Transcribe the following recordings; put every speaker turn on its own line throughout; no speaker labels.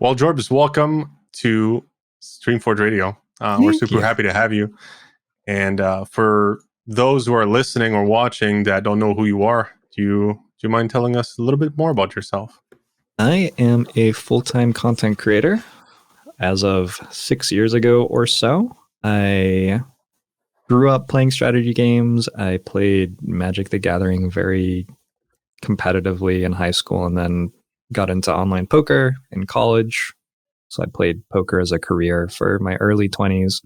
Well, Jorbs, welcome to Streamforge Radio. We're
Thank
super
you.
happy to have you. And for those who are listening or watching that don't know who you are, do you mind telling us a little bit more about yourself?
I am a full-time content creator. As of 6 years ago or so, I grew up playing strategy games. I played Magic the Gathering very competitively in high school and then got into online poker in college. So I played poker as a career for my early 20s.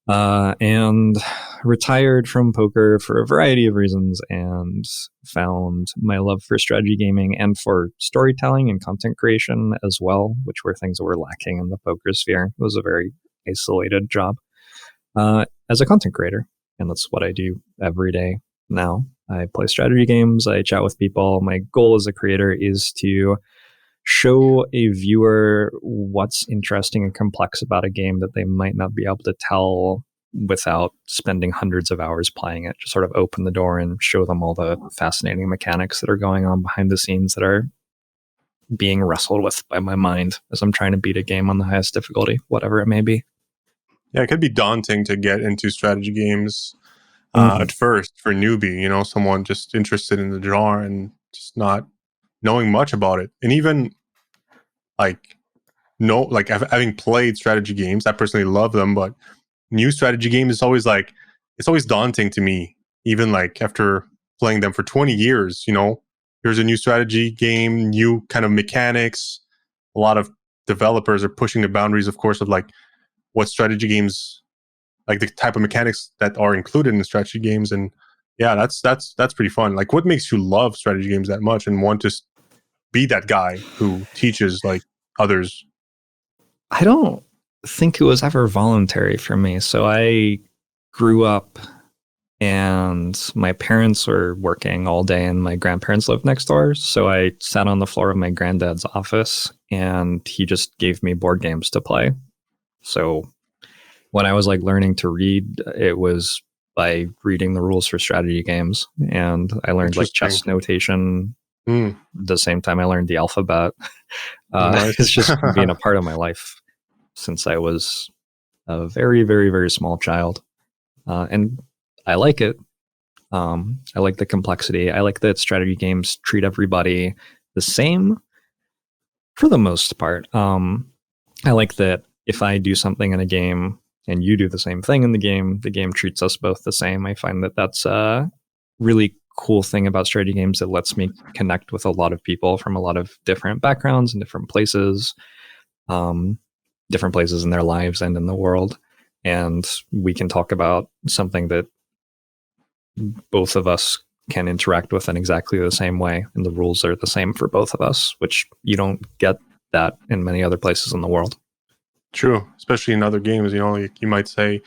And retired from poker for a variety of reasons and found my love for strategy gaming and for storytelling and content creation as well, which were things that were lacking in the poker sphere. It was a very isolated job as a content creator. And that's what I do every day now. I play strategy games. I chat with people. My goal as a creator is to show a viewer what's interesting and complex about a game that they might not be able to tell without spending hundreds of hours playing it. Just sort of open the door and show them all the fascinating mechanics that are going on behind the scenes that are being wrestled with by my mind as I'm trying to beat a game on the highest difficulty, whatever it may be.
Yeah, it could be daunting to get into strategy games at first for newbie, someone just interested in the genre and just not knowing much about it. And even having played strategy games, I personally love them, but new strategy games is always it's always daunting to me. Even after playing them for 20 years, here's a new strategy game, new kind of mechanics. A lot of developers are pushing the boundaries, of course, of what strategy games, the type of mechanics that are included in the strategy games. And yeah, that's pretty fun. What makes you love strategy games that much and want to be that guy who teaches others?
I don't think it was ever voluntary for me. So I grew up and my parents were working all day and my grandparents lived next door. So I sat on the floor of my granddad's office and he just gave me board games to play. So when I was learning to read, it was by reading the rules for strategy games. And I learned chess notation the same time I learned the alphabet.
Nice.
It's just been a part of my life since I was a very, very, very small child. And I like it. I like the complexity. I like that strategy games treat everybody the same for the most part. I like that if I do something in a game and you do the same thing in the game treats us both the same. I find that that's a really cool thing about strategy games that lets me connect with a lot of people from a lot of different backgrounds and different places in their lives and in the world. And we can talk about something that both of us can interact with in exactly the same way. And the rules are the same for both of us, which you don't get that in many other places in the world.
True, especially in other games. You might say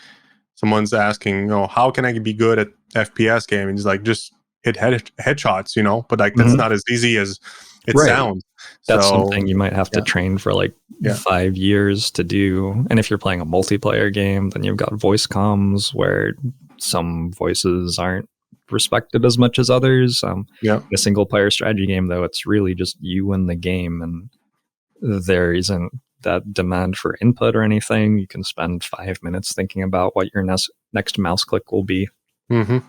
someone's asking, how can I be good at FPS game? And he's just hit headshots, but that's not as easy as it sounds.
That's something you might have to train for 5 years to do. And if you're playing a multiplayer game, then you've got voice comms where some voices aren't respected as much as others. In a single player strategy game, though, it's really just you and the game, and there isn't that demand for input or anything. You can spend 5 minutes thinking about what your next mouse click will be.
Mm-hmm.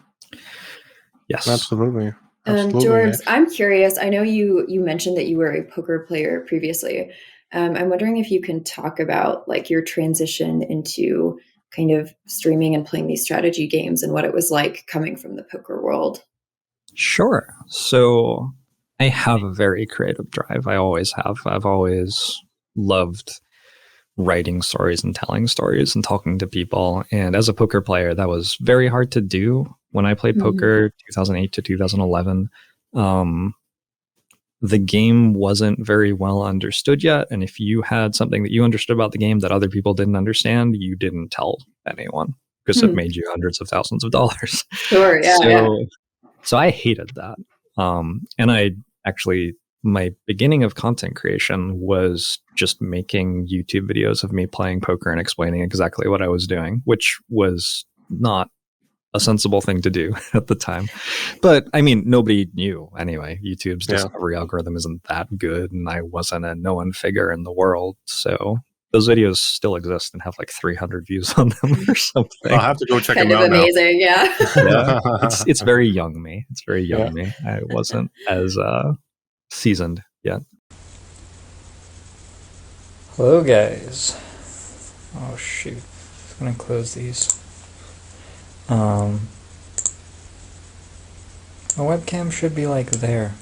Yes,
absolutely.
Jorbs, I'm curious. I know you mentioned that you were a poker player previously. I'm wondering if you can talk about your transition into kind of streaming and playing these strategy games and what it was like coming from the poker world.
Sure. So I have a very creative drive. I always have. I've always loved writing stories and telling stories and talking to people. And as a poker player, that was very hard to do. When I played poker 2008 to 2011, the game wasn't very well understood yet. And if you had something that you understood about the game that other people didn't understand, you didn't tell anyone because it made you hundreds of thousands of dollars.
Sure, yeah.
So I hated that. And I actually, my beginning of content creation was just making YouTube videos of me playing poker and explaining exactly what I was doing, which was not a sensible thing to do at the time. But I mean, nobody knew anyway. YouTube's discovery algorithm isn't that good, and I wasn't a known figure in the world. So those videos still exist and have like 300 views on them or something.
I'll have to go check
kind
them
of
out
amazing, yeah.
Yeah, it's very young me. It's very young me. I wasn't as seasoned yet.
Hello, guys. Oh shoot, I'm gonna close these. My webcam should be like there,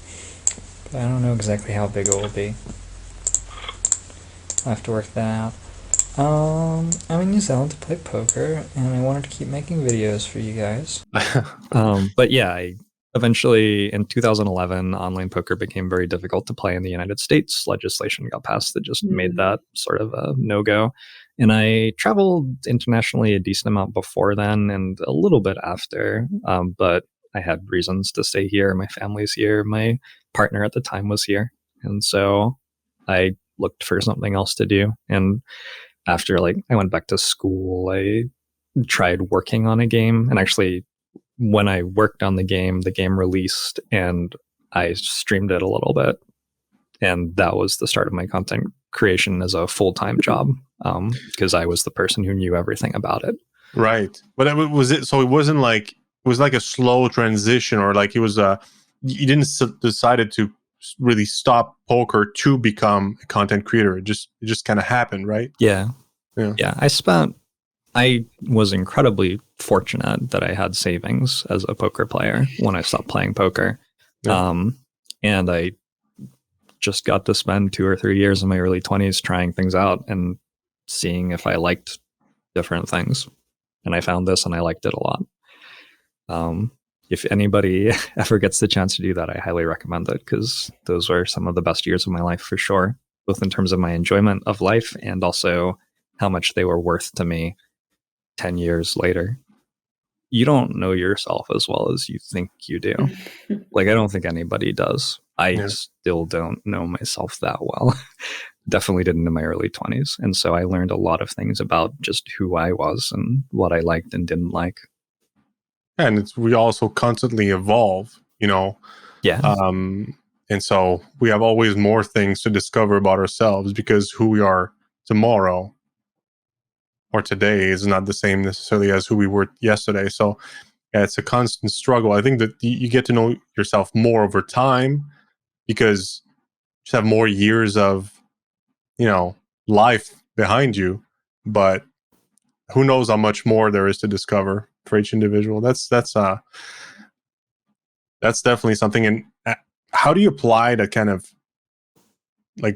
but I don't know exactly how big it will be. I'll have to work that out. I'm in New Zealand to play poker, and I wanted to keep making videos for you guys.
But yeah, I eventually, in 2011, online poker became very difficult to play in the United States. Legislation got passed that just made that sort of a no-go. And I traveled internationally a decent amount before then and a little bit after, but I had reasons to stay here. My family's here. My partner at the time was here. And so I looked for something else to do. And after I went back to school, I tried working on a game. And actually, when I worked on the game released and I streamed it a little bit. And that was the start of my content creation as a full-time job, because I was the person who knew everything about it.
Right. But it wasn't like, it was like a slow transition, or like it was you didn't decided to really stop poker to become a content creator. It just kind of happened, right?
Yeah. I was incredibly fortunate that I had savings as a poker player when I stopped playing poker. Yeah. And I just got to spend 2 or 3 years in my early 20s trying things out and seeing if I liked different things. And I found this and I liked it a lot. If anybody ever gets the chance to do that, I highly recommend it, because those were some of the best years of my life for sure, both in terms of my enjoyment of life and also how much they were worth to me 10 years later. You don't know yourself as well as you think you do. I don't think anybody does. I still don't know myself that well. Definitely didn't in my early 20s. And so I learned a lot of things about just who I was and what I liked and didn't like.
And we also constantly evolve, Yeah. And so we have always more things to discover about ourselves, because who we are tomorrow or today is not the same necessarily as who we were yesterday. So it's a constant struggle. I think that you get to know yourself more over time, because you just have more years of, life behind you. But who knows how much more there is to discover for each individual. That's definitely something. And how do you apply that kind of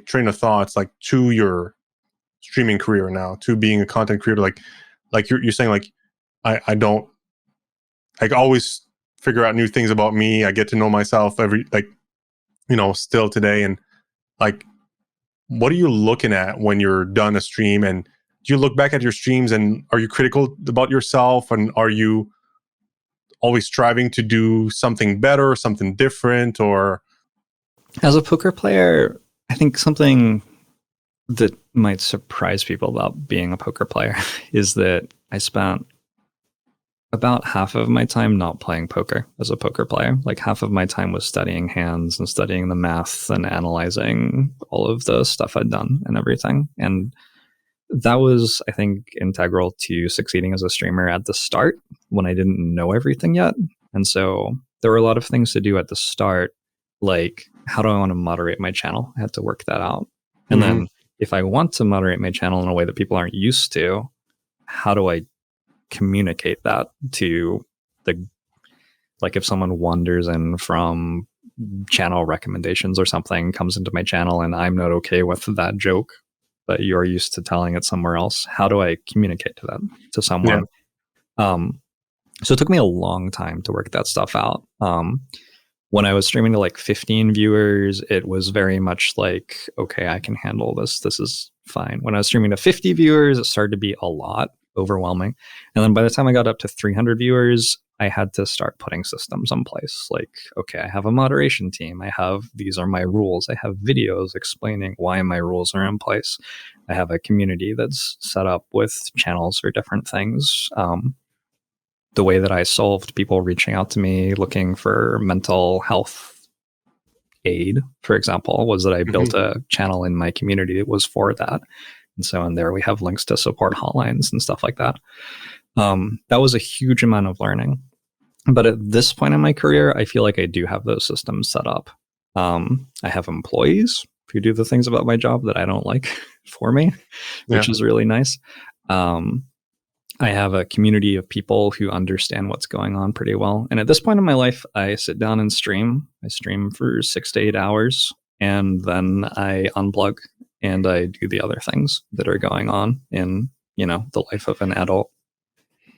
train of thoughts to your streaming career now, to being a content creator? Like you're saying, I don't always figure out new things about me. I get to know myself still today. And what are you looking at when you're done a stream? And do you look back at your streams and are you critical about yourself? And are you always striving to do something better, something different? Or
as a poker player, I think something that might surprise people about being a poker player is that I spent about half of my time not playing poker as a poker player. Half of my time was studying hands and studying the math and analyzing all of the stuff I'd done and everything. And that was, I think, integral to succeeding as a streamer at the start when I didn't know everything yet. And so there were a lot of things to do at the start, like how do I want to moderate my channel? I had to work that out. And then if I want to moderate my channel in a way that people aren't used to, how do I communicate that to if someone wanders in from channel recommendations or something, comes into my channel and I'm not okay with that joke, but you're used to telling it somewhere else, how do I communicate to them, to someone? So it took me a long time to work that stuff out. When I was streaming to 15 viewers, it was very much okay, I can handle this. This is fine. When I was streaming to 50 viewers, it started to be a lot, overwhelming. And then by the time I got up to 300 viewers, I had to start putting systems in place. Okay, I have a moderation team. These are my rules. I have videos explaining why my rules are in place. I have a community that's set up with channels for different things. the way that I solved people reaching out to me looking for mental health aid, for example, was that I built a channel in my community that was for that. And so in there we have links to support hotlines and stuff like that. That was a huge amount of learning. But at this point in my career, I feel like I do have those systems set up. I have employees who do the things about my job that I don't like for me, which is really nice. I have a community of people who understand what's going on pretty well. And at this point in my life, I sit down and stream. I stream for 6 to 8 hours, and then I unplug and I do the other things that are going on in, the life of an adult.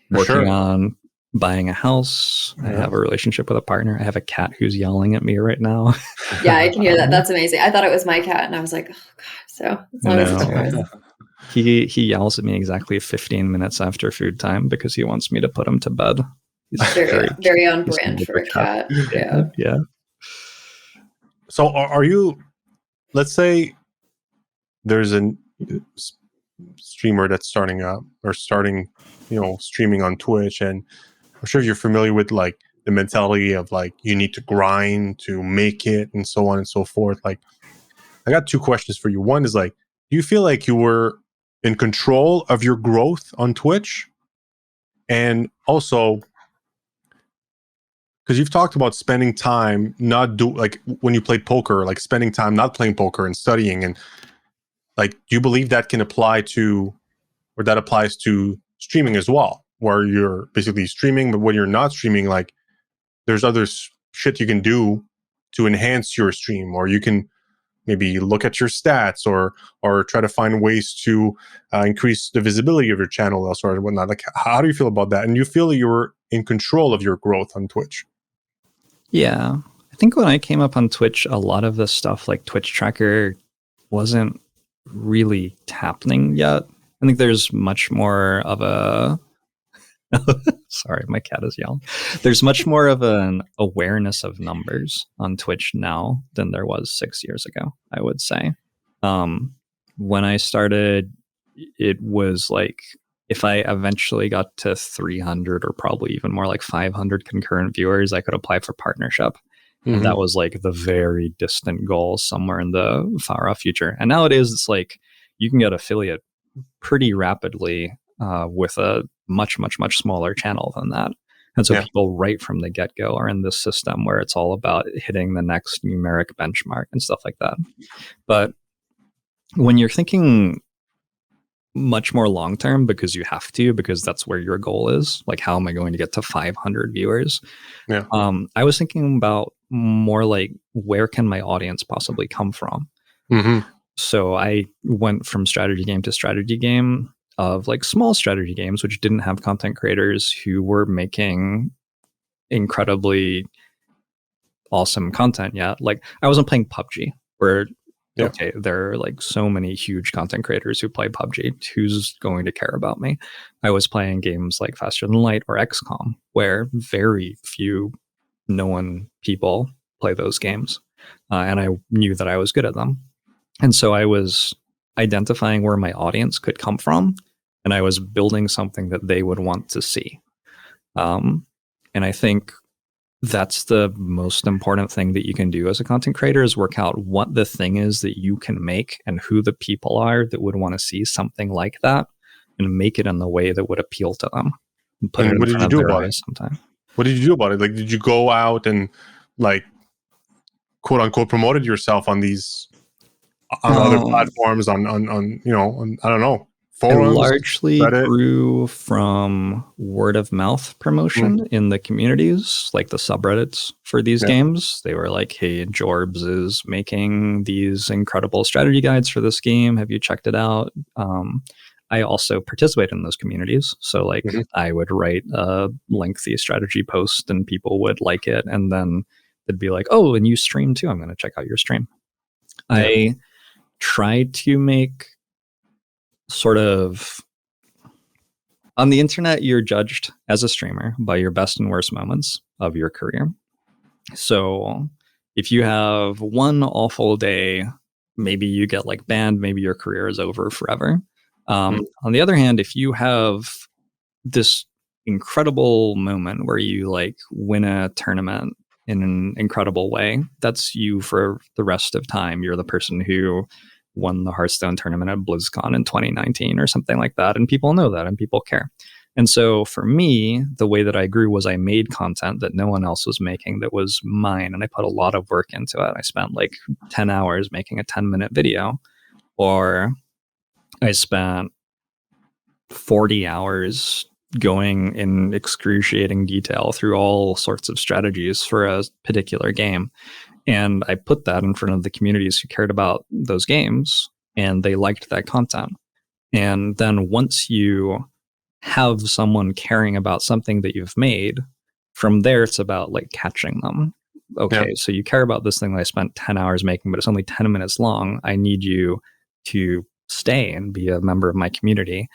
Working on buying a house. I have a relationship with a partner. I have a cat who's yelling at me right now.
Yeah, I can hear that. That's amazing. I thought it was my cat, and I was like, oh God. So as long as it's yours.
He yells at me exactly 15 minutes after food time because he wants me to put him to bed. He's
very on brand for a cat.
Yeah.
So are you, let's say there's a streamer that's starting streaming on Twitch, and I'm sure you're familiar with like the mentality of like you need to grind to make it and so on and so forth. Like, I got 2 questions for you. One is like, do you feel like you were in control of your growth on Twitch? And also, because you've talked about spending time like when you played poker, like spending time not playing poker and studying, and like, do you believe that can apply to, or that applies to streaming as well, where you're basically streaming, but when you're not streaming, like there's other shit you can do to enhance your stream, or you can maybe look at your stats or try to find ways to increase the visibility of your channel elsewhere and whatnot. Like, how do you feel about that? And you feel you were in control of your growth on Twitch?
Yeah. I think when I came up on Twitch, a lot of the stuff like Twitch Tracker wasn't really happening yet. I think there's much more of a sorry, my cat is yelling. There's much more of an awareness of numbers on Twitch now than there was 6 years ago, I would say. When I started, it was like, if I eventually got to 300 or probably even more, like 500 concurrent viewers, I could apply for partnership. And that was like the very distant goal somewhere in the far off future. And nowadays it's like you can get affiliate pretty rapidly with a much, much, much smaller channel than that. And so people right from the get-go are in this system where it's all about hitting the next numeric benchmark and stuff like that. But when you're thinking much more long-term, because that's where your goal is, like, how am I going to get to 500 viewers? I was thinking about more like, where can my audience possibly come from? So I went from strategy game to strategy game of like small strategy games, which didn't have content creators who were making incredibly awesome content yet. Like, I wasn't playing PUBG, where okay, there are like so many huge content creators who play PUBG. Who's going to care about me? I was playing games like Faster Than Light or XCOM, where very few known people play those games. And I knew that I was good at them. And so I was identifying where my audience could come from, and I was building something that they would want to see. And I think that's the most important thing that you can do as a content creator, is work out what the thing is that you can make and who the people are that would want to see something like that, and make it in the way that would appeal to them. And put it in front of their eyes sometime.
What did you do about it? Like, did you go out and like, quote unquote, promoted yourself on these other platforms, on I don't know, forums?
I largely grew from word of mouth promotion in the communities, like the subreddits for these games. They were like, hey, Jorbs is making these incredible strategy guides for this game. Have you checked it out? I also participate in those communities. So like I would write a lengthy strategy post and people would like it. And then it'd be like, oh, and you stream too. I'm going to check out your stream. I tried to make sort of, on the internet, you're judged as a streamer by your best and worst moments of your career. So if you have one awful day, maybe you get like banned, maybe your career is over forever. On the other hand, if you have this incredible moment where you like win a tournament in an incredible way, that's you for the rest of time. You're the person who won the Hearthstone tournament at BlizzCon in 2019 or something like that. And people know that and people care. And so for me, the way that I grew was I made content that no one else was making that was mine. And I put a lot of work into it. I spent like 10 hours making a 10-minute video, or I spent 40 hours going in excruciating detail through all sorts of strategies for a particular game. And I put that in front of the communities who cared about those games, and they liked that content. And then once you have someone caring about something that you've made, from there it's about like catching them. Okay, so you care about this thing that I spent 10 hours making, but it's only 10 minutes long. I need you to stay and be a member of my community.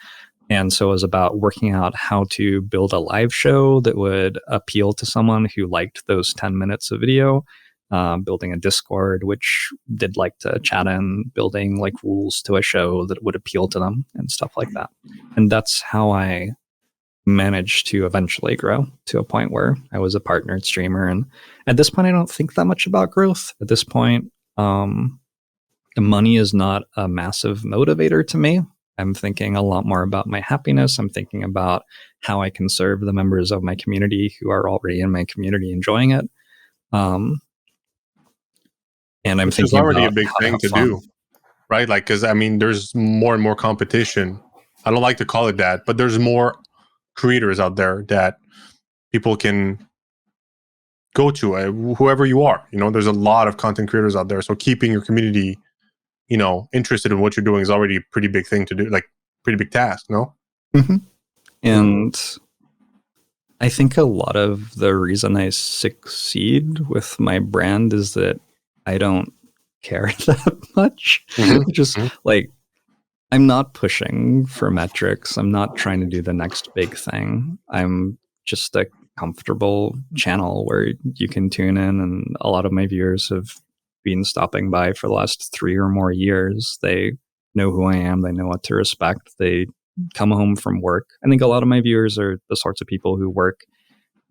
And so it was about working out how to build a live show that would appeal to someone who liked those 10 minutes of video, building a Discord, which did like to chat in, building like rules to a show that would appeal to them and stuff like that. And that's how I managed to eventually grow to a point where I was a partnered streamer. And at this point, I don't think that much about growth. At this point, money is not a massive motivator to me. I'm thinking a lot more about my happiness. I'm thinking about how I can serve the members of my community who are already in my community enjoying it. And I'm thinking
already a big thing to do, right? Like, because I mean, there's more and more competition. I don't like to call it that, but there's more creators out there that people can go to, whoever you are. You know, there's a lot of content creators out there. So keeping your community, you know, interested in what you're doing is already a pretty big thing to do, like pretty big task, no?
Mm-hmm. And I think a lot of the reason I succeed with my brand is that I don't care that much. Just like, I'm not pushing for metrics. I'm not trying to do the next big thing. I'm just a comfortable channel where you can tune in, and a lot of my viewers have been stopping by for the last 3 or more years. They know who I am. They know what to respect. They come home from work. I think a lot of my viewers are the sorts of people who work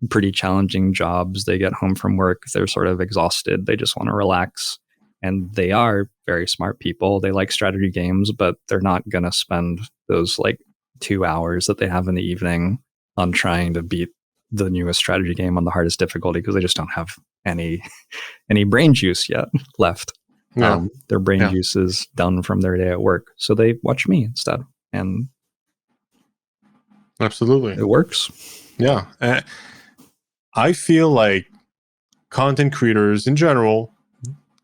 pretty challenging jobs. They get home from work, they're sort of exhausted. They just want to relax. And they are very smart people. They like strategy games, but they're not going to spend those like 2 hours that they have in the evening on trying to beat the newest strategy game on the hardest difficulty, because they just don't have any brain juice yet left. Their brain juice is done from their day at work. So they watch me instead. And
absolutely,
it works.
Yeah. I feel like content creators in general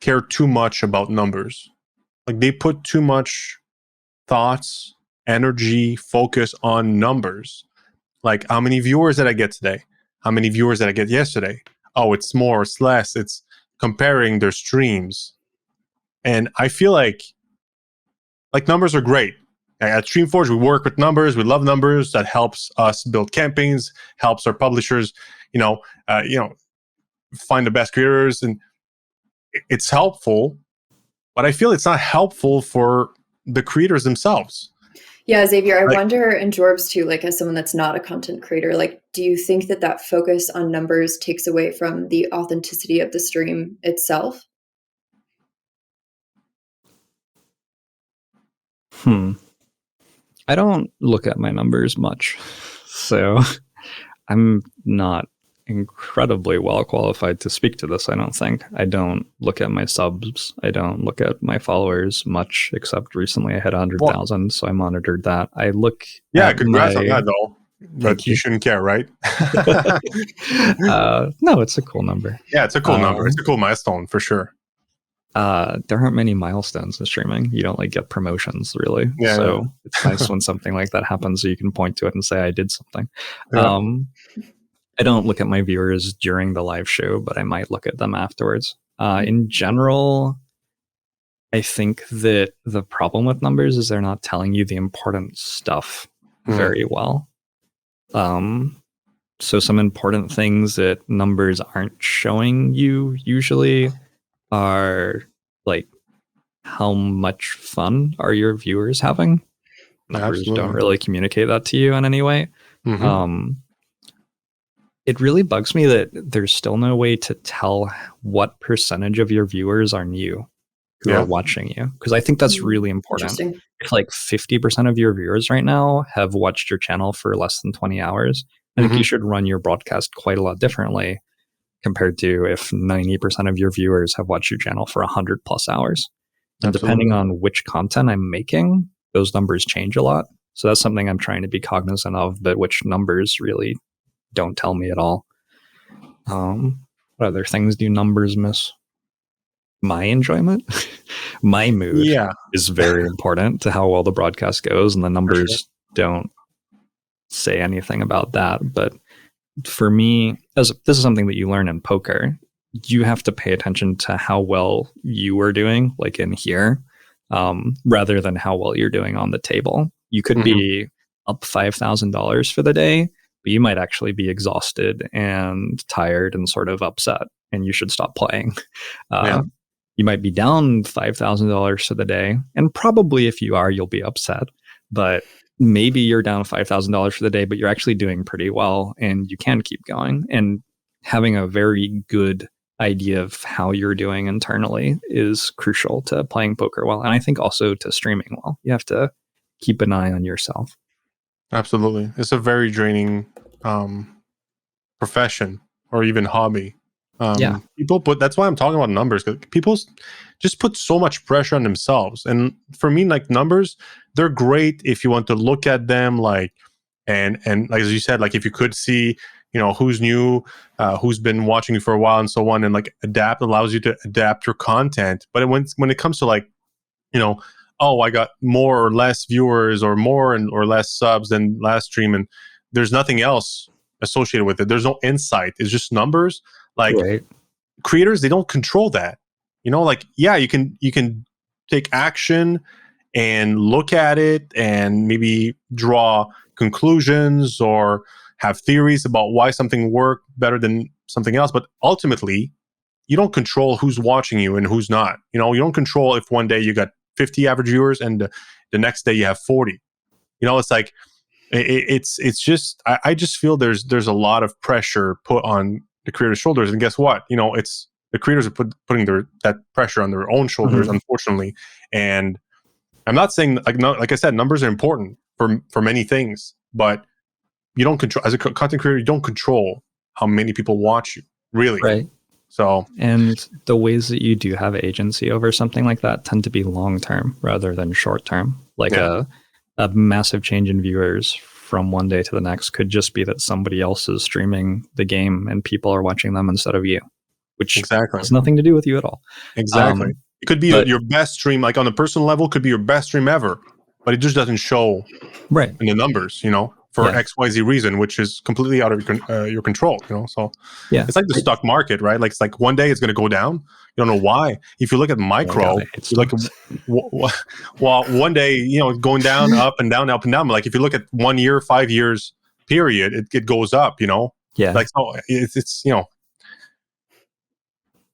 care too much about numbers. Like they put too much thoughts, energy, focus on numbers. Like, how many viewers did I get today? How many viewers did I get yesterday? Oh, it's more, it's less. It's comparing their streams. And I feel like numbers are great. At Streamforge, we work with numbers. We love numbers. That helps us build campaigns, helps our publishers, find the best creators, and it's helpful. But I feel it's not helpful for the creators themselves.
Yeah, Xavier, I wonder, and Jorbs too, like as someone that's not a content creator, like, do you think that focus on numbers takes away from the authenticity of the stream itself?
I don't look at my numbers much, so I'm not incredibly well qualified to speak to this, I don't think. I don't look at my subs. I don't look at my followers much, except recently I hit 100,000, so I monitored that. I look
congrats on that, though. But you shouldn't care, right?
No, it's a cool number.
Yeah, it's a cool number. It's a cool milestone, for sure.
There aren't many milestones in streaming. You don't get promotions, really. It's nice when something like that happens, so you can point to it and say, I did something. I don't look at my viewers during the live show, but I might look at them afterwards. In general, I think that the problem with numbers is they're not telling you the important stuff very well. So some important things that numbers aren't showing you usually are like, how much fun are your viewers having? Numbers don't really communicate that to you in any way. it really bugs me that there's still no way to tell what percentage of your viewers are new who are watching you. Because I think that's really important. If like 50% of your viewers right now have watched your channel for less than 20 hours, I think you should run your broadcast quite a lot differently compared to if 90% of your viewers have watched your channel for 100 plus hours. And depending on which content I'm making, those numbers change a lot. So that's something I'm trying to be cognizant of, but which numbers really don't tell me at all. What other things do numbers miss? My enjoyment, my mood is very important to how well the broadcast goes, and the numbers don't say anything about that. But for me, as this is something that you learn in poker, you have to pay attention to how well you are doing, like in here, rather than how well you're doing on the table. You could be up $5,000 for the day, but you might actually be exhausted and tired and sort of upset, and you should stop playing. You might be down $5,000 for the day, and probably if you are, you'll be upset. But maybe you're down $5,000 for the day, but you're actually doing pretty well, and you can keep going. And having a very good idea of how you're doing internally is crucial to playing poker well, and I think also to streaming well. You have to keep an eye on yourself.
Absolutely. It's a very draining profession or even hobby. People that's why I'm talking about numbers, because people just put so much pressure on themselves. And for me, like, numbers, they're great if you want to look at them, like, and like, as you said, like, if you could see, you know, who's new, who's been watching you for a while and so on, and like allows you to adapt your content. But when it comes to, like, you know, oh, I got more or less viewers or more or less subs than last stream, and there's nothing else associated with it. There's no insight. It's just numbers. Like, creators, they don't control that. You know, like, you can take action and look at it and maybe draw conclusions or have theories about why something worked better than something else. But ultimately, you don't control who's watching you and who's not. You know, you don't control if one day you got 50 average viewers and the next day you have 40. You know, it's like, it's just, I just feel there's a lot of pressure put on the creators' shoulders. And guess what? You know, it's the creators are putting that pressure on their own shoulders, unfortunately. And I'm not saying, like I said, numbers are important for many things, but you don't control, as a content creator, you don't control how many people watch you, really.
Right.
So,
and the ways that you do have agency over something like that tend to be long-term rather than short-term. Like a massive change in viewers from one day to the next could just be that somebody else is streaming the game and people are watching them instead of you, which has nothing to do with you at all.
Exactly. It could be your best stream, like on a personal level, could be your best stream ever, but it just doesn't show in the numbers, you know, for XYZ reason, which is completely out of your control, you know. So it's like the stock market, right? Like, it's like one day it's going to go down. You don't know why. If you look at micro, like, well, one day, you know, going down, up and down, up and down. Like, if you look at 1 year, 5 years period, it goes up, you know. Yeah. Like, so it's you know,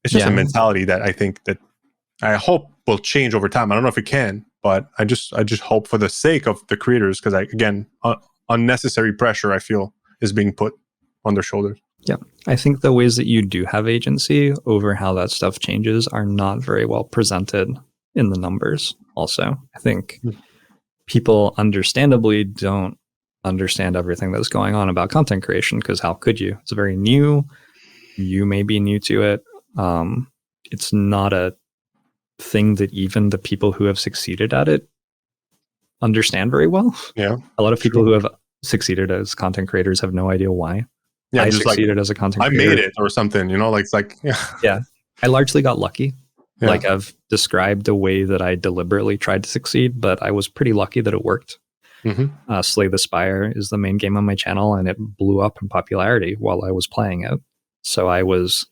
it's just a mentality that I think that I hope will change over time. I don't know if it can, but I just hope for the sake of the creators, because again, unnecessary pressure, I feel, is being put on their shoulders.
Yeah, I think the ways that you do have agency over how that stuff changes are not very well presented in the numbers. Also, I think people understandably don't understand everything that's going on about content creation, because how could you? It's very new. You may be new to it. It's not a thing that even the people who have succeeded at it understand very well. Yeah, a lot of people who have succeeded as content creators have no idea why. I succeeded as a content creator.
I made it or something, you know, like, it's like,
I largely got lucky. Yeah. Like, I've described a way that I deliberately tried to succeed, but I was pretty lucky that it worked. Slay the Spire is the main game on my channel, and it blew up in popularity while I was playing it. So I was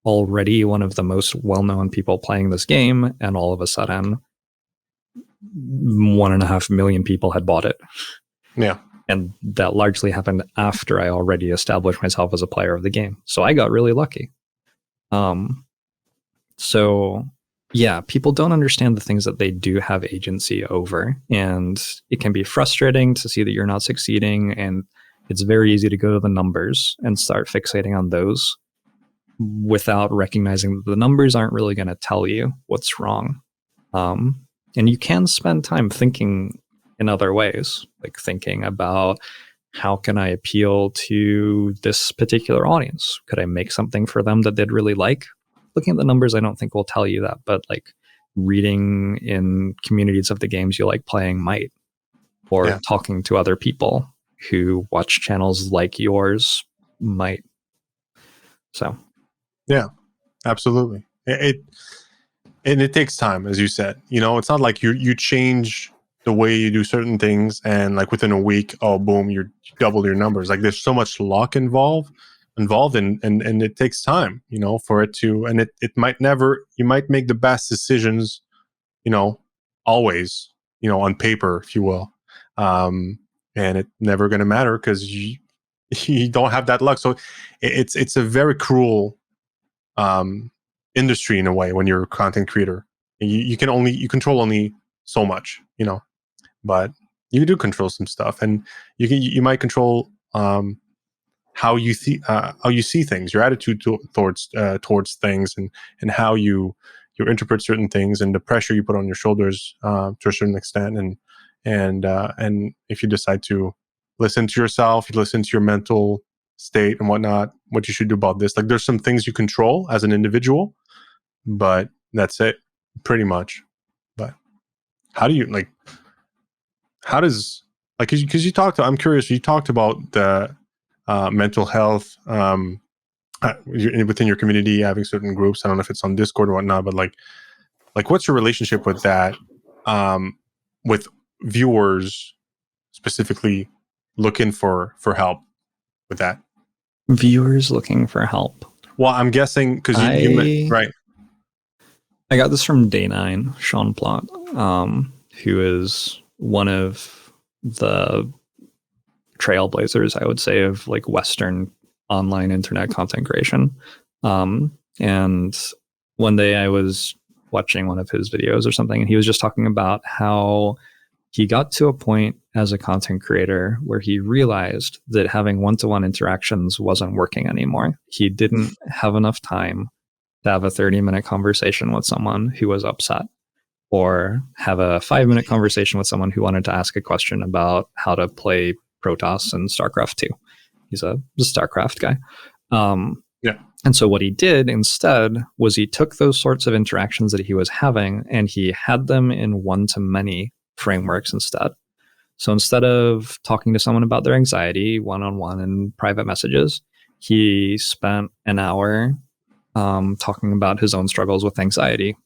already one of the most well-known people playing this game, and all of a sudden 1.5 million people had bought it. Yeah. And that largely happened after I already established myself as a player of the game. So I got really lucky. So yeah, people don't understand the things that they do have agency over. And it can be frustrating to see that you're not succeeding. And it's very easy to go to the numbers and start fixating on those without recognizing that the numbers aren't really going to tell you what's wrong. And you can spend time thinking in other ways, like thinking about, how can I appeal to this particular audience? Could I make something for them that they'd really like? Looking at the numbers, I don't think will tell you that, but like reading in communities of the games you like playing might, or talking to other people who watch channels like yours might. So,
yeah, absolutely. And it takes time, as you said. It's not like you change the way you do certain things and like within a week, oh boom, you double your numbers. Like there's so much luck involved and it takes time, for it to, and it might never, you might make the best decisions, always, on paper, if you will. And it's never going to matter because you don't have that luck. So it's a very cruel industry in a way when you're a content creator. You control only so much, but you do control some stuff, and you might control how you see things, your attitude towards things, and how you interpret certain things, and the pressure you put on your shoulders to a certain extent, and if you decide to listen to yourself, you listen to your mental state and whatnot, what you should do about this. Like there's some things you control as an individual, but that's it pretty much. But how does, like, because I'm curious, you talked about the mental health within your community, having certain groups. I don't know if it's on Discord or whatnot, but like what's your relationship with that, with viewers specifically looking for help with that?
Viewers looking for help.
Well, I'm guessing because you right.
I got this from Day9, Sean Plott, who is one of the trailblazers, I would say, of like Western online internet content creation. And one day I was watching one of his videos or something, and he was just talking about how he got to a point as a content creator where he realized that having one-to-one interactions wasn't working anymore. He didn't have enough time to have a 30-minute conversation with someone who was upset, or have a 5-minute conversation with someone who wanted to ask a question about how to play Protoss and StarCraft 2. He's a StarCraft guy. And so what he did instead was he took those sorts of interactions that he was having and he had them in one-to-many frameworks instead. So instead of talking to someone about their anxiety one-on-one in private messages, he spent an hour talking about his own struggles with anxiety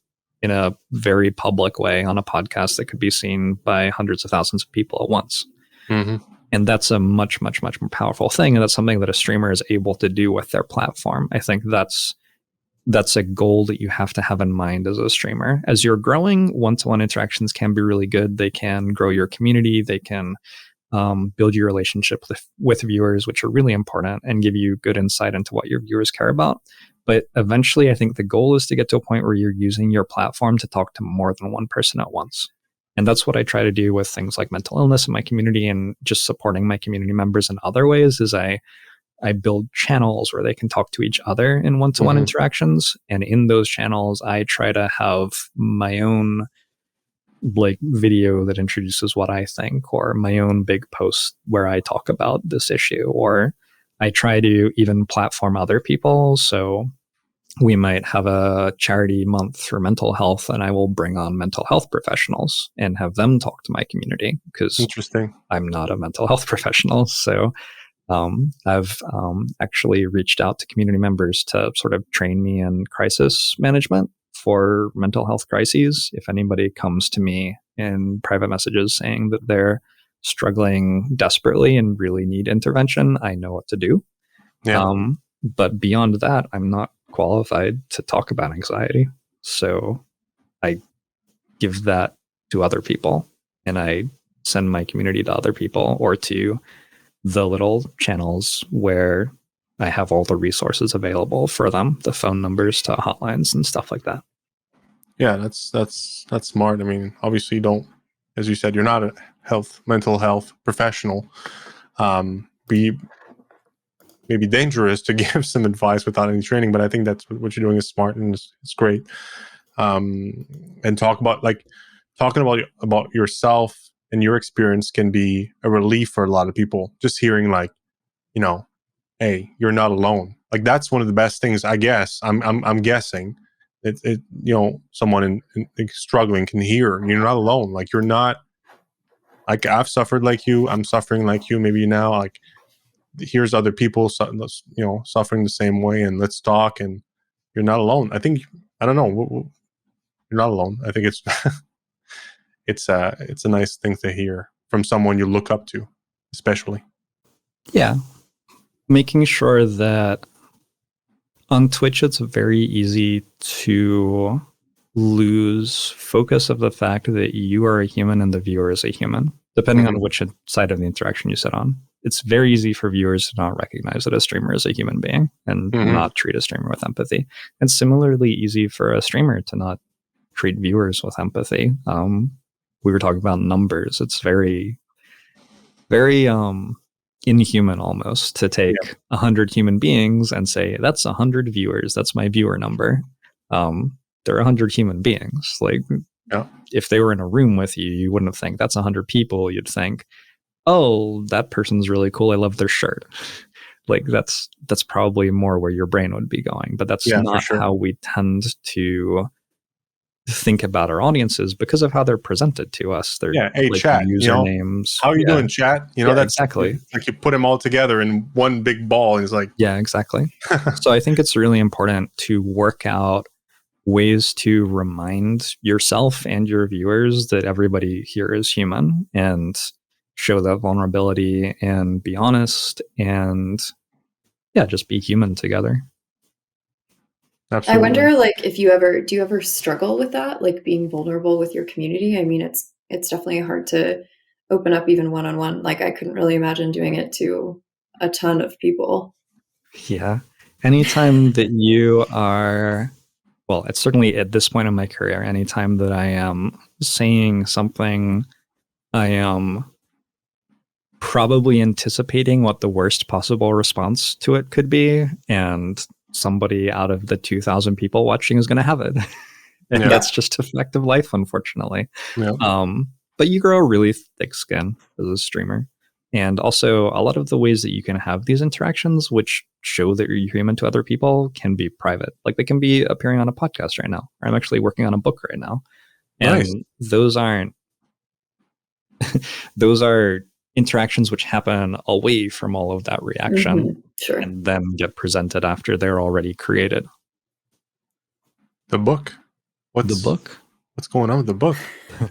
in a very public way on a podcast that could be seen by hundreds of thousands of people at once. Mm-hmm. And that's a much, much, much more powerful thing. And that's something that a streamer is able to do with their platform. I think that's a goal that you have to have in mind as a streamer. As you're growing, one-to-one interactions can be really good. They can grow your community. They can build your relationship with viewers, which are really important, and give you good insight into what your viewers care about. But eventually, I think the goal is to get to a point where you're using your platform to talk to more than one person at once. And that's what I try to do with things like mental illness in my community, and just supporting my community members in other ways is I build channels where they can talk to each other in one-to-one interactions. And in those channels, I try to have my own like video that introduces what I think, or my own big post where I talk about this issue, or I try to even platform other people. So we might have a charity month for mental health, and I will bring on mental health professionals and have them talk to my community, because I'm not a mental health professional. So I've actually reached out to community members to sort of train me in crisis management for mental health crises. If anybody comes to me in private messages saying that they're struggling desperately and really need intervention, I know what to do. Yeah. But beyond that, I'm not qualified to talk about anxiety. So I give that to other people, and I send my community to other people, or to the little channels where I have all the resources available for them, the phone numbers to hotlines and stuff like that.
Yeah, that's smart. I mean, obviously you don't, as you said, you're not a mental health professional. But be maybe dangerous to give some advice without any training, but I think that's what you're doing is smart and it's great. And talking about yourself and your experience can be a relief for a lot of people. Just hearing like, hey, you're not alone. Like that's one of the best things, I guess. I'm guessing it someone in struggling can hear you're not alone. Like you're not, like I've suffered like you. I'm suffering like you. Maybe now, like here's other people, suffering the same way, and let's talk. And you're not alone. I think I don't know. You're not alone. I think it's it's a nice thing to hear from someone you look up to, especially.
Yeah, making sure that on Twitch it's very easy to lose focus of the fact that you are a human and the viewer is a human, depending on which side of the interaction you sit on. It's very easy for viewers to not recognize that a streamer is a human being and not treat a streamer with empathy. And similarly easy for a streamer to not treat viewers with empathy. We were talking about numbers. It's very, very inhuman almost to take 100 human beings and say, that's 100 viewers. That's my viewer number. There are 100 human beings. Like, if they were in a room with you, you wouldn't think that's 100 people. You'd think, oh, that person's really cool. I love their shirt. Like that's probably more where your brain would be going, but that's not how we tend to think about our audiences because of how they're presented to us. They're
hey,
like
chat,
usernames.
How are you doing, chat? That's
exactly
like you put them all together in one big ball, and it's like
exactly. So I think it's really important to work out ways to remind yourself and your viewers that everybody here is human and show that vulnerability and be honest and just be human together.
Absolutely.
I wonder, like, do you ever struggle with that, like being vulnerable with your community? I mean, it's definitely hard to open up even one-on-one. Like I couldn't really imagine doing it to a ton of people.
Yeah. Anytime that you are, well, it's certainly at this point in my career, anytime that I am saying something, I am probably anticipating what the worst possible response to it could be, and somebody out of the 2,000 people watching is going to have it. And that's just a fact of life, unfortunately. But you grow a really thick skin as a streamer. And also, a lot of the ways that you can have these interactions, which show that you're human to other people, can be private. Like they can be appearing on a podcast right now, or I'm actually working on a book right now. And those aren't, those are interactions which happen away from all of that reaction and then get presented after they're already created.
The book.
The book?
What's going on with the book?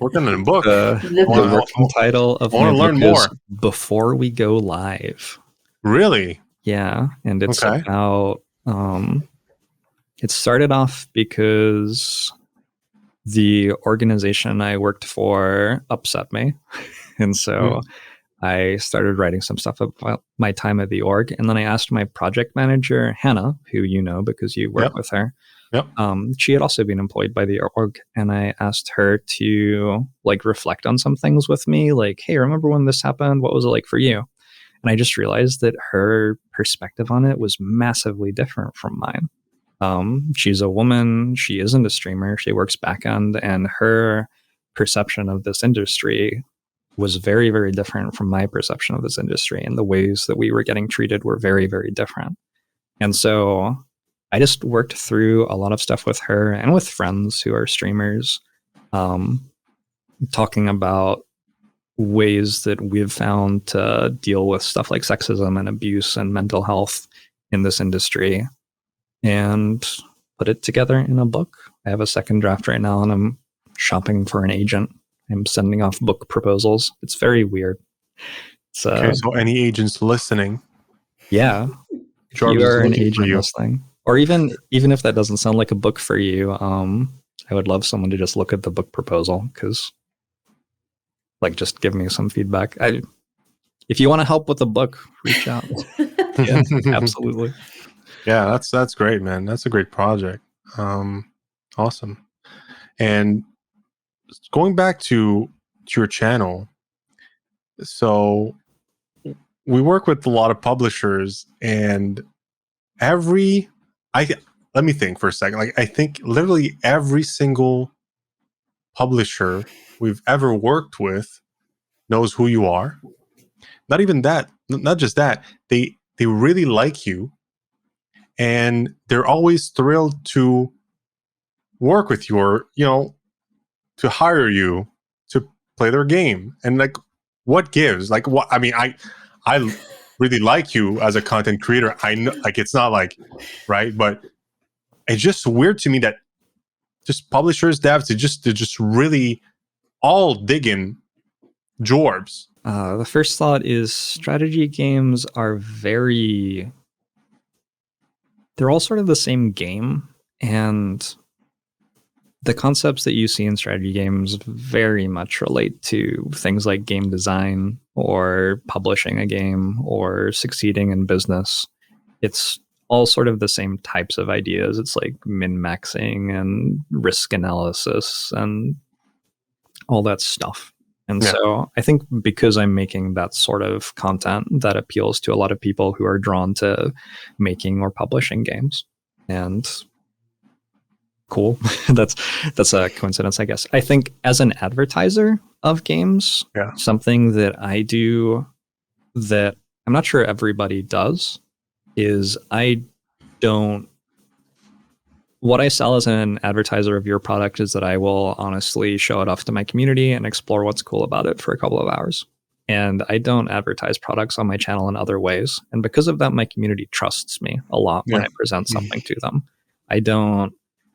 Working on a book.
The working title of my book is Before We Go Live.
Really?
Yeah. And it's about, it started off because the organization I worked for upset me. And so I started writing some stuff about my time at the org. And then I asked my project manager, Hannah, who you know because you work with her. She had also been employed by the org. And I asked her to like reflect on some things with me. Like, hey, remember when this happened? What was it like for you? And I just realized that her perspective on it was massively different from mine. She's a woman. She isn't a streamer. She works backend. And her perception of this industry was very, very different from my perception of this industry, and the ways that we were getting treated were very, very different. And so I just worked through a lot of stuff with her and with friends who are streamers, talking about ways that we've found to deal with stuff like sexism and abuse and mental health in this industry, and put it together in a book. I have a second draft right now, and I'm shopping for an agent. I'm sending off book proposals. It's very weird.
Okay, so any agents listening?
Yeah. If you are an agent listening. Or even if that doesn't sound like a book for you, I would love someone to just look at the book proposal, because like just give me some feedback. If you want to help with the book, reach out. Yeah, absolutely.
Yeah, that's great, man. That's a great project. Awesome. And going back to your channel, so we work with a lot of publishers, and let me think for a second. Like, I think literally every single publisher we've ever worked with knows who you are. Not even that, not just that. They really like you, and they're always thrilled to work with you, or to hire you to play their game. And like, what gives? Like, what? I mean, I really like you as a content creator. I know, like, it's not like, right, but it's just weird to me that just publishers, devs, they're just really all digging Jorbs.
The first thought is strategy games are they're all sort of the same game, and the concepts that you see in strategy games very much relate to things like game design or publishing a game or succeeding in business. It's all sort of the same types of ideas. It's like min-maxing and risk analysis and all that stuff. And so I think because I'm making that sort of content, that appeals to a lot of people who are drawn to making or publishing games. And cool. that's a coincidence, I guess. I think as an advertiser of games, something that I do that I'm not sure everybody does is what I sell as an advertiser of your product is that I will honestly show it off to my community and explore what's cool about it for a couple of hours. And I don't advertise products on my channel in other ways. And because of that, my community trusts me a lot when I present something to them. I don't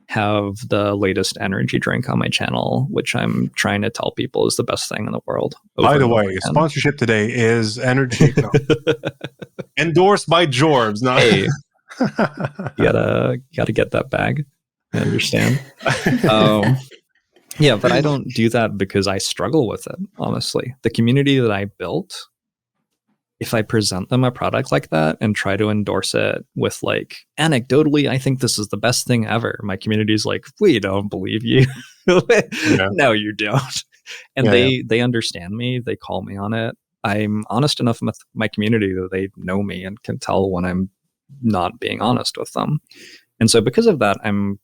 have the latest energy drink on my channel, which I'm trying to tell people is the best thing in the world.
By the way, sponsorship today is energy endorsed by Jorbs. Not
hey, you gotta get that bag. I understand. Yeah, but I don't do that because I struggle with it, honestly. The community that I built, if I present them a product like that and try to endorse it with like, anecdotally, I think this is the best thing ever, my community's like, we don't believe you. No, you don't. And they understand me. They call me on it. I'm honest enough with my community that they know me and can tell when I'm not being honest with them. And so because of that, I'm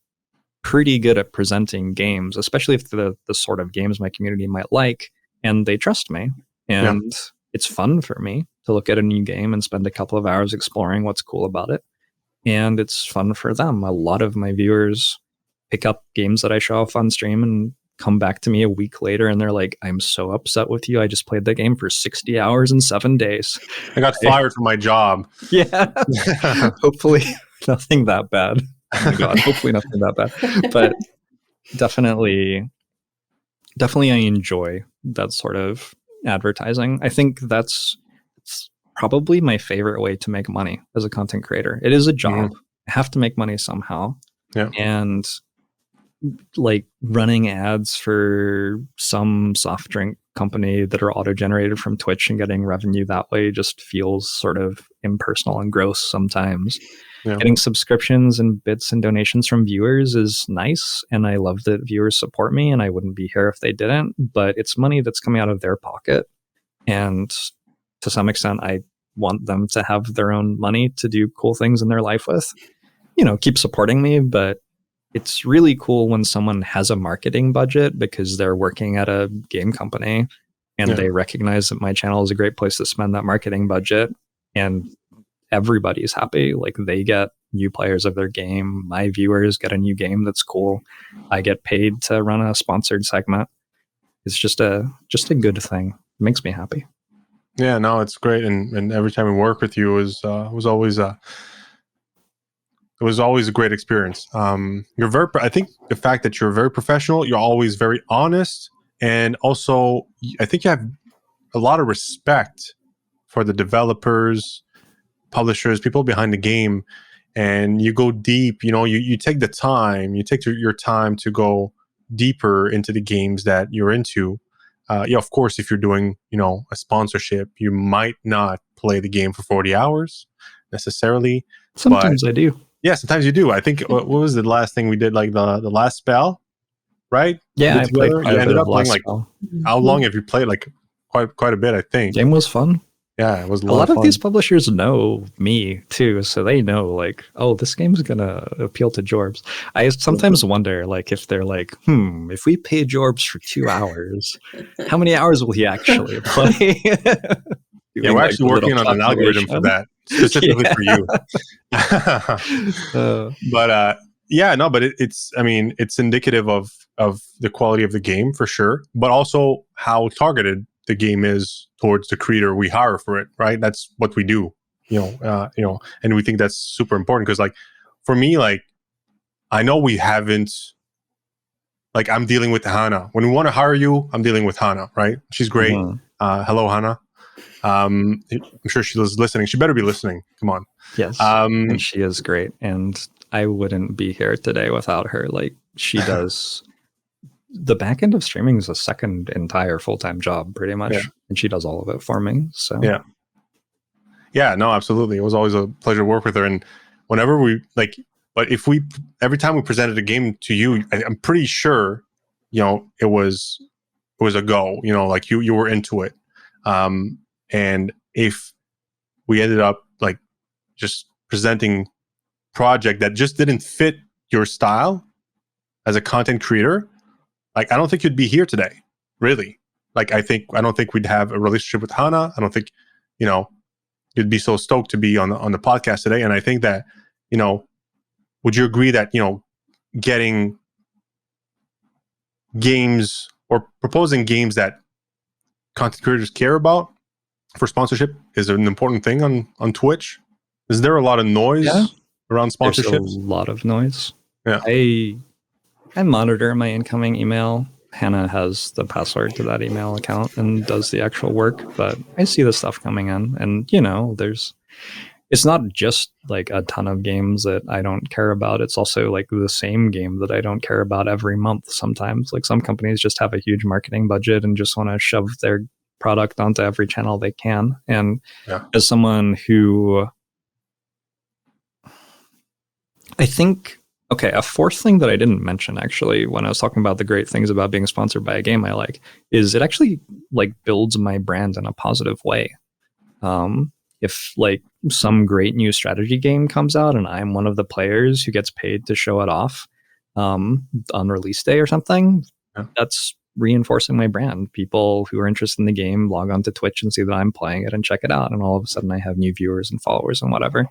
pretty good at presenting games, especially if the sort of games my community might like, and they trust me. And it's fun for me to look at a new game and spend a couple of hours exploring what's cool about it. And it's fun for them. A lot of my viewers pick up games that I show off on stream and come back to me a week later and they're like, I'm so upset with you. I just played that game for 60 hours in 7 days.
I got fired from my job.
Yeah. Hopefully nothing that bad. Oh my God, hopefully nothing that bad. But definitely I enjoy that sort of advertising. I think it's probably my favorite way to make money as a content creator. It is a job. I have to make money somehow.
Yeah.
And like running ads for some soft drink company that are auto-generated from Twitch and getting revenue that way just feels sort of impersonal and gross sometimes. Getting subscriptions and bits and donations from viewers is nice, and I love that viewers support me, and I wouldn't be here if they didn't, but it's money that's coming out of their pocket, and to some extent I want them to have their own money to do cool things in their life with. Keep supporting me, but it's really cool when someone has a marketing budget because they're working at a game company and they recognize that my channel is a great place to spend that marketing budget, and everybody's happy. Like, they get new players of their game. My viewers get a new game that's cool. I get paid to run a sponsored segment. It's just a good thing. It makes me happy.
Yeah, no, it's great. And every time we work with you was always a great experience. I think the fact that you're very professional, you're always very honest, and also I think you have a lot of respect for the developers, publishers, people behind the game, and you go deep. You take the time, your time to go deeper into the games that you're into. Of course, if you're doing a sponsorship, you might not play the game for 40 hours necessarily.
Sometimes I do.
Yeah, sometimes you do. I think what was the last thing we did? Like the last spell, right?
Yeah, I played.
You ended up playing like, how long have you played? Like quite a bit, I think.
Game was fun.
Yeah, it was a
A
lot
lot
of
of
fun.
these publishers know me too, so they know like, oh, this game's gonna appeal to Jorbs. I sometimes wonder like if they're like, if we pay Jorbs for 2 hours, how many hours will he actually play?
Yeah,
Doing
we're
like
actually
the little
working on an algorithm for
calculation.
that specifically for you.
Uh,
But yeah, no, but it's I mean, it's indicative of the quality of the game for sure, but also how targeted the game is towards the creator we hire for it, right? That's what we do, and we think that's super important because, like, for me, like, I know we haven't, like, I'm dealing with Hannah. When we want to hire you, I'm dealing with Hannah, right? She's great.
mhm.
Hello, Hannah. I'm sure she's listening. She better be listening. Come on.
Yes, and she is great, and I wouldn't be here today without her. Like she does. The back end of streaming is a second entire full-time job, pretty much,
Yeah.
and she does all of it for me. So
Yeah, no, absolutely. It was always a pleasure to work with her. And whenever we like, but every time we presented a game to you, I'm pretty sure, it was a go. Like you were into it. And if we ended up like just presenting project that just didn't fit your style as a content creator, like I don't think you'd be here today, really. Like I don't think we'd have a relationship with Hannah. I don't think, you'd be so stoked to be on the podcast today. And I think that, would you agree that, getting games or proposing games that content creators care about for sponsorship is an important thing on Twitch? Is there a lot of noise around
there's
sponsorships?
a lot of noise.
Yeah.
I monitor my incoming email. Hannah has the password to that email account and does the actual work, but I see the stuff coming in, and it's not just like a ton of games that I don't care about. It's also like the same game that I don't care about every month sometimes. Like some companies just have a huge marketing budget and just want to shove their product onto every channel they can. And as someone who I think, okay, a fourth thing that I didn't mention actually when I was talking about the great things about being sponsored by a game I like is it actually like builds my brand in a positive way. If like some great new strategy game comes out and I'm one of the players who gets paid to show it off on release day or something, that's reinforcing my brand. People who are interested in the game log on to Twitch and see that I'm playing it and check it out, and all of a sudden I have new viewers and followers and whatever.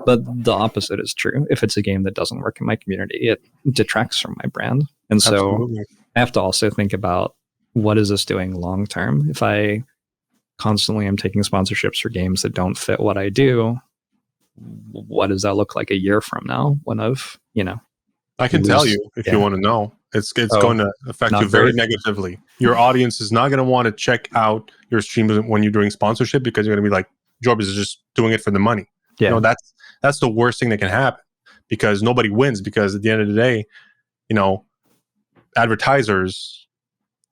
But the opposite is true. If it's a game that doesn't work in my community, it detracts from my brand. And so
Absolutely.
I have to also think about, what is this doing long term? If I constantly am taking sponsorships for games that don't fit what I do, what does that look like a year from now when I've,
I can tell you if you want to know. It's going to affect you very negatively. Your audience is not going to want to check out your streams when you're doing sponsorship because you're going to be like, Jorbs is just doing it for the money.
Yeah.
That's the worst thing that can happen because nobody wins, because at the end of the day, advertisers,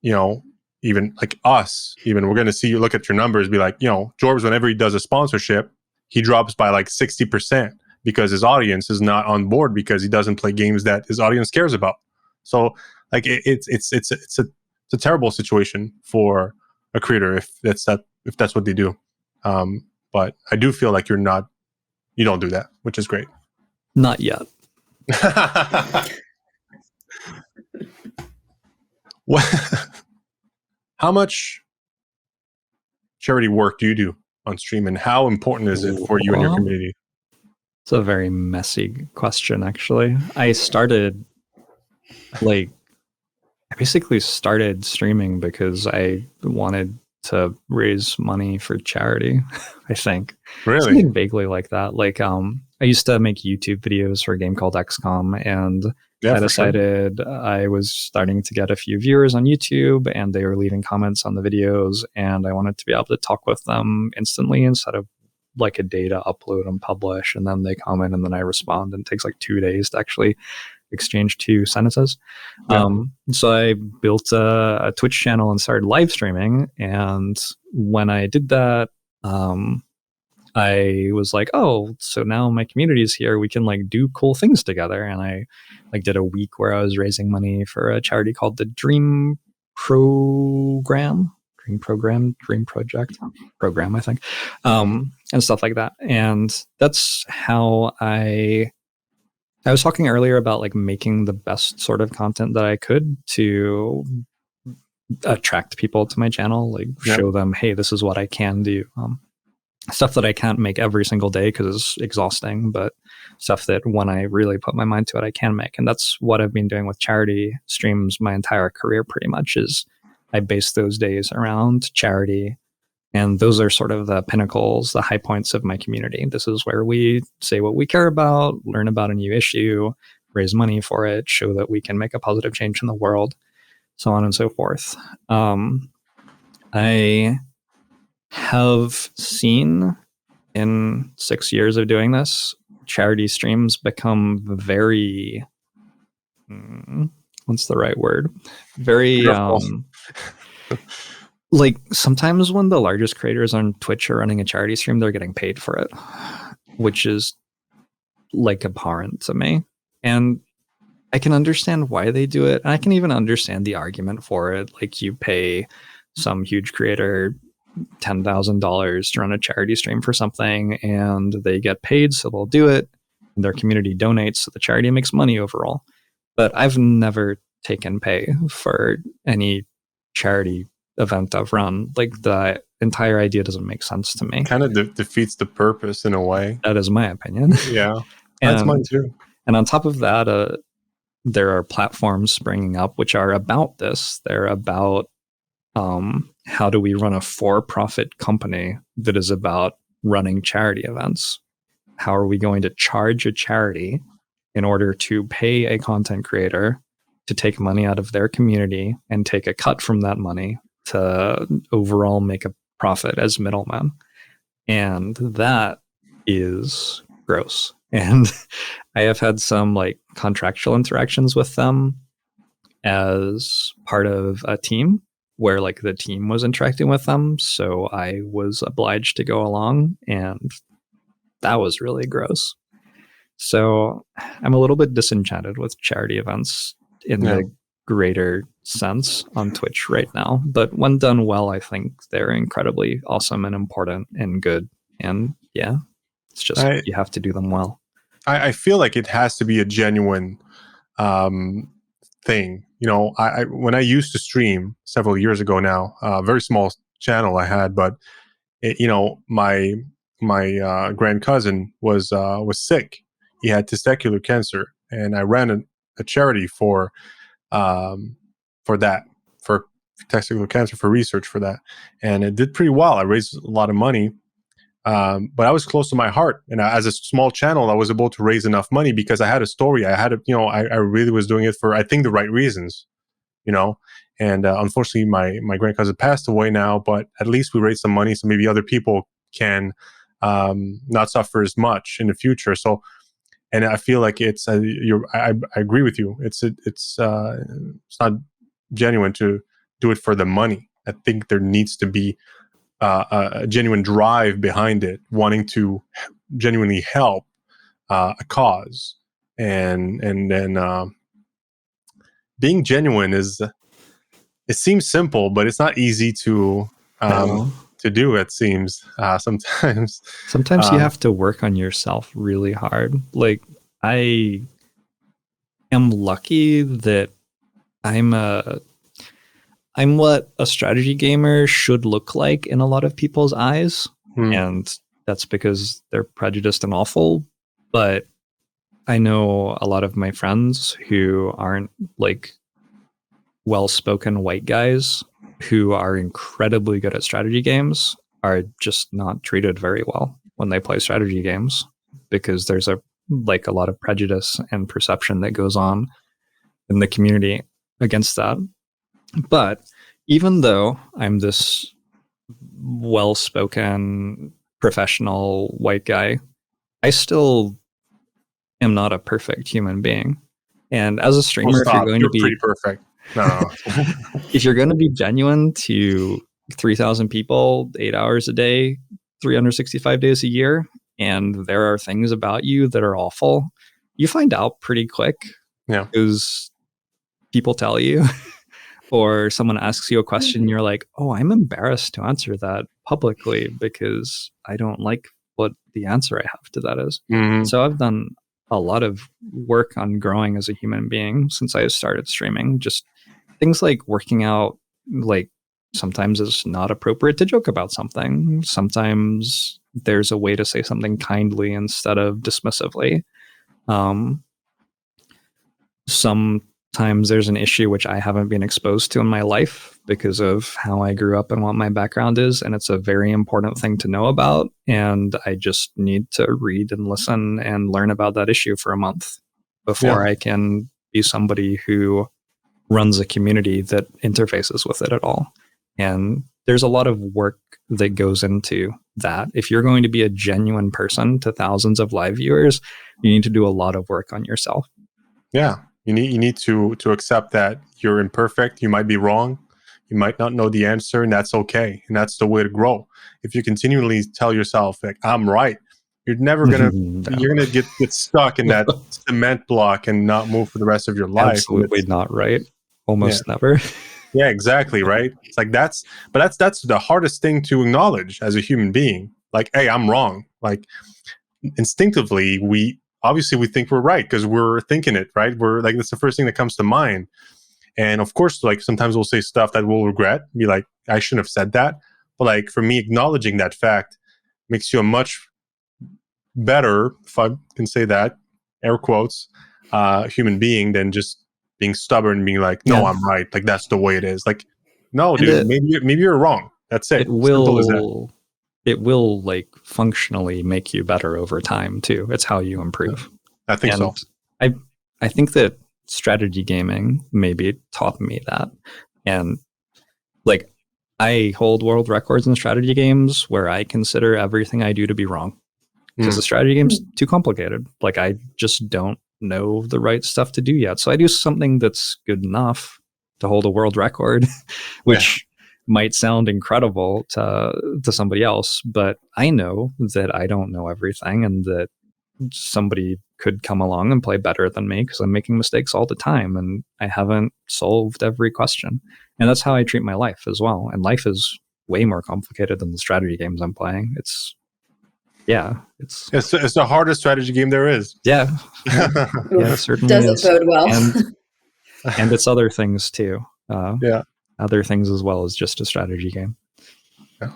even like us, we're going to see you look at your numbers, be like, Jorbs, whenever he does a sponsorship, he drops by like 60% because his audience is not on board because he doesn't play games that his audience cares about. So like it's a terrible situation for a creator if that's what they do. But I do feel like you don't do that, which is great.
Not yet.
How much charity work do you do on stream, and how important is it for you and your community?
It's a very messy question, actually. I basically started streaming because I wanted to raise money for charity, I think.
Really?
Something vaguely like that. Like, I used to make YouTube videos for a game called XCOM, and I decided I was starting to get a few viewers on YouTube, and they were leaving comments on the videos, and I wanted to be able to talk with them instantly instead of like a day to upload and publish, and then they comment and then I respond, and it takes like 2 days to actually exchange 2 sentences. So I built a Twitch channel and started live streaming, and when I did that, I was like, oh, so now my community is here, we can like do cool things together. And I like did a week where I was raising money for a charity called the Dream dream project program, I think, and stuff like that. And that's how I was talking earlier about like making the best sort of content that I could to attract people to my channel, like show them, hey, this is what I can do. Stuff that I can't make every single day because it's exhausting, but stuff that when I really put my mind to it, I can make. And that's what I've been doing with charity streams my entire career, pretty much, is I base those days around charity. And those are sort of the pinnacles, the high points of my community. This is where we say what we care about, learn about a new issue, raise money for it, show that we can make a positive change in the world, so on and so forth. I have seen in 6 years of doing this, charity streams become very, what's the right word? Very, like sometimes when the largest creators on Twitch are running a charity stream, they're getting paid for it, which is like abhorrent to me. And I can understand why they do it. And I can even understand the argument for it. Like you pay some huge creator $10,000 to run a charity stream for something and they get paid, so they'll do it. And their community donates, so the charity makes money overall. But I've never taken pay for any charity event I've run. Like the entire idea doesn't make sense to me.
Kind of defeats the purpose in a way.
That is my opinion.
Yeah, that's mine too.
And on top of that, there are platforms springing up which are about this. They're about how do we run a for-profit company that is about running charity events? How are we going to charge a charity in order to pay a content creator to take money out of their community and take a cut from that money to overall make a profit as middlemen? And that is gross. And I have had some like contractual interactions with them as part of a team where like the team was interacting with them. So I was obliged to go along, and that was really gross. So I'm a little bit disenchanted with charity events in the greater sense on Twitch right now. But when done well, I think they're incredibly awesome and important and good. And yeah, it's just you have to do them well.
I feel like it has to be a genuine thing. You know, I when I used to stream several years ago now, a very small channel I had, but it, you know, my grand cousin was sick. He had testicular cancer, and I ran a charity for that, for testicular cancer, for research for that, and it did pretty well. I raised a lot of money. But I was close to my heart, and as a small channel, I was able to raise enough money because I had a story. I had I really was doing it for, I think, the right reasons, you know. And unfortunately, my grand cousin passed away now, but at least we raised some money, so maybe other people can not suffer as much in the future. So, and I feel like it's I agree with you. It's not genuine to do it for the money. I think there needs to be a genuine drive behind it, wanting to genuinely help a cause, and then being genuine is, it seems simple, but it's not easy to do. It seems sometimes
you have to work on yourself really hard. Like I am lucky that I'm what a strategy gamer should look like in a lot of people's eyes. And that's because they're prejudiced and awful. But I know a lot of my friends who aren't like well-spoken white guys who are incredibly good at strategy games are just not treated very well when they play strategy games, because there's a lot of prejudice and perception that goes on in the community against that. But even though I'm this well-spoken, professional white guy, I still am not a perfect human being. And as a streamer, if you're going to be
pretty perfect, no.
If you're going to be genuine to 3,000 people, 8 hours a day, 365 days a year, and there are things about you that are awful, you find out pretty quick.
Yeah,
because people tell you. or someone asks you a question, you're like, oh, I'm embarrassed to answer that publicly because I don't like what the answer I have to that is.
Mhm.
So I've done a lot of work on growing as a human being since I started streaming. Just things like working out, like sometimes it's not appropriate to joke about something. Sometimes there's a way to say something kindly instead of dismissively. Sometimes there's an issue which I haven't been exposed to in my life because of how I grew up and what my background is, and it's a very important thing to know about, and I just need to read and listen and learn about that issue for a month before I can be somebody who runs a community that interfaces with it at all. And there's a lot of work that goes into that. If you're going to be a genuine person to thousands of live viewers, you need to do a lot of work on yourself.
Yeah. You need to accept that you're imperfect. You might be wrong. You might not know the answer, and that's okay. And that's the way to grow. If you continually tell yourself, like, I'm right, you're never gonna you're gonna get stuck in that cement block and not move for the rest of your life.
Absolutely not right. Almost never.
Yeah, exactly. Right. It's like that's the hardest thing to acknowledge as a human being. Like, hey, I'm wrong. Like, instinctively, we think we're right because we're thinking it, right? We're like, that's the first thing that comes to mind. And of course, like, sometimes we'll say stuff that we'll regret, be like, I shouldn't have said that. But like, for me, acknowledging that fact makes you a much better, if I can say that, air quotes, human being than just being stubborn and being like, no, I'm right. Like, that's the way it is. Like, no, and dude, maybe you're wrong. That's it. Simple as that.
It will like functionally make you better over time too. It's how you improve.
I think so.
I think that strategy gaming maybe taught me that. And like, I hold world records in strategy games where I consider everything I do to be wrong because the strategy game's too complicated. Like, I just don't know the right stuff to do yet. So I do something that's good enough to hold a world record, which might sound incredible to somebody else, but I know that I don't know everything and that somebody could come along and play better than me because I'm making mistakes all the time and I haven't solved every question. And that's how I treat my life as well. And life is way more complicated than the strategy games I'm playing. It's
the hardest strategy game there is.
Yeah. It certainly
doesn't bode well.
And it's other things too. Other things as well as just a strategy game.
Yeah.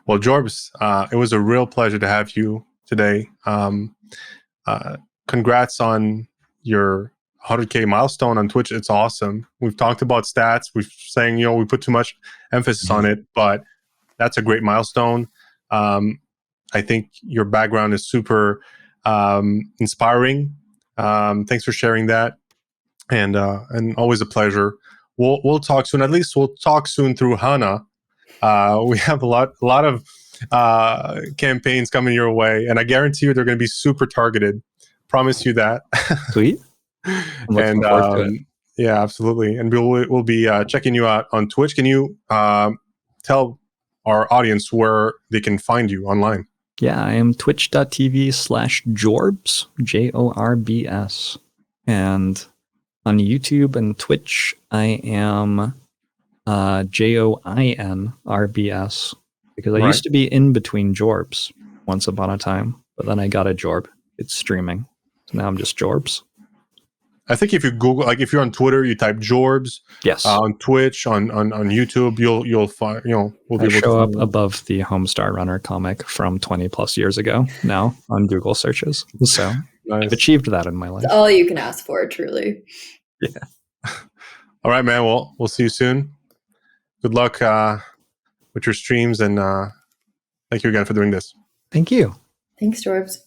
Well, Jorbs, it was a real pleasure to have you today. Congrats on your 100K milestone on Twitch. It's awesome. We've talked about stats. We're saying, we put too much emphasis on it, but that's a great milestone. I think your background is super inspiring. Thanks for sharing that, and always a pleasure. We'll talk soon. At least we'll talk soon through HANA. We have a lot of campaigns coming your way, and I guarantee you they're going to be super targeted. Promise you that.
Sweet.
And yeah, absolutely. And we'll be checking you out on Twitch. Can you tell our audience where they can find you online?
Yeah, I am twitch.tv/Jorbs, Jorbs. And on YouTube and Twitch, I am JOINRBS, because I used to be in between Jorbs once upon a time, but then I got a Jorb. It's streaming. So now I'm just Jorbs.
I think if you Google, like if you're on Twitter, you type Jorbs.
Yes.
On Twitch, on YouTube, you'll find, we'll be able to
show up above the Homestar Runner comic from 20 plus years ago now on Google searches. So nice. I've achieved that in my life.
It's all you can ask for, truly.
Yeah.
All right, man. Well, we'll see you soon. Good luck with your streams, and thank you again for doing this.
Thank you.
Thanks, Jorbs.